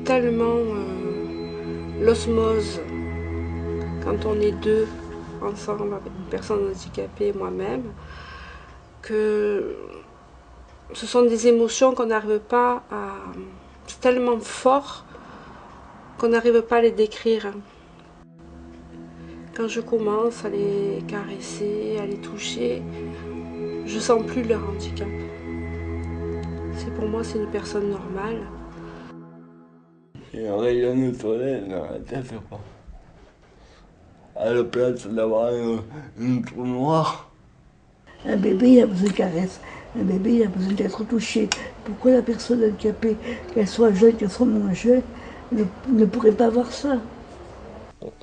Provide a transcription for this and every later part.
tellement l'osmose quand on est deux ensemble avec une personne handicapée, moi-même, que ce sont des émotions qu'on n'arrive pas à... C'est tellement fort qu'on n'arrive pas à les décrire. Quand je commence à les caresser, à les toucher, je sens plus leur handicap. Pour moi, c'est une personne normale. Et un rayon de soleil dans la tête, quoi. À la place d'avoir une trou noir. Un bébé, il a besoin de caresses. Un bébé, il a besoin d'être touché. Pourquoi la personne handicapée, qu'elle soit jeune, qu'elle soit moins jeune, ne pourrait pas avoir ça?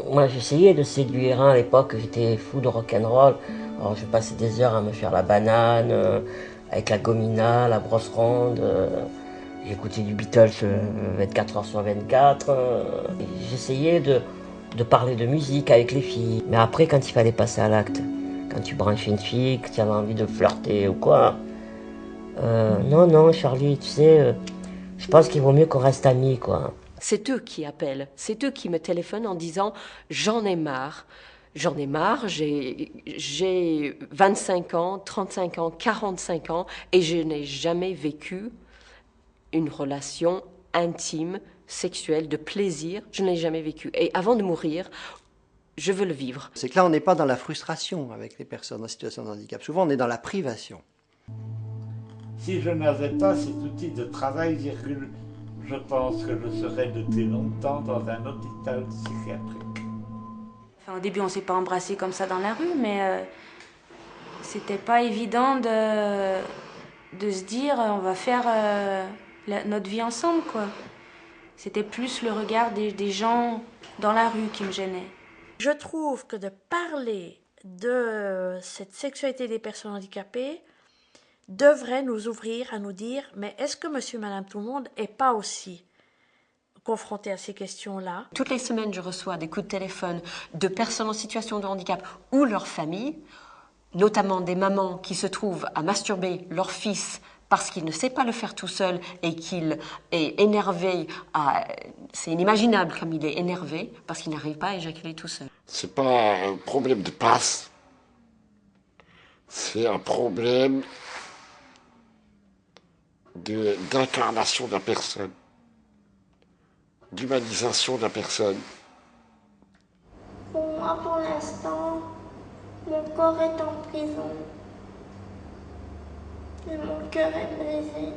Moi, j'essayais de séduire, hein. À l'époque, j'étais fou de rock'n'roll. Alors, je passais des heures à me faire la banane, avec la gomina, la brosse ronde. J'écoutais du Beatles 24 heures sur 24. J'essayais de parler de musique avec les filles. Mais après, quand il fallait passer à l'acte, quand tu branches une fille, que tu avais envie de flirter ou quoi, non, Charlie, tu sais, je pense qu'il vaut mieux qu'on reste amis, quoi. C'est eux qui appellent, c'est eux qui me téléphonent en disant « j'en ai marre, j'ai 25 ans, 35 ans, 45 ans et je n'ai jamais vécu une relation intime, sexuelle, de plaisir, je n'ai jamais vécu. Et avant de mourir, je veux le vivre. » C'est que là, on n'est pas dans la frustration avec les personnes en situation de handicap. Souvent, on est dans la privation. Si je n'avais pas cet outil de travail, je pense que je serais depuis longtemps dans un hôpital psychiatrique. Enfin, au début, on ne s'est pas embrassé comme ça dans la rue, mais c'était pas évident de se dire on va faire notre vie ensemble, quoi. C'était plus le regard des gens dans la rue qui me gênait. Je trouve que de parler de cette sexualité des personnes handicapées devrait nous ouvrir à nous dire mais est-ce que monsieur, madame, tout le monde n'est pas aussi confronté à ces questions-là? Toutes les semaines, je reçois des coups de téléphone de personnes en situation de handicap ou leur famille, notamment des mamans qui se trouvent à masturber leur fils parce qu'il ne sait pas le faire tout seul et qu'il est énervé. C'est inimaginable comme il est énervé parce qu'il n'arrive pas à éjaculer tout seul. C'est pas un problème de place, c'est un problème d'incarnation de la personne, d'humanisation de la personne. Pour moi, pour l'instant, mon corps est en prison et mon cœur est brisé.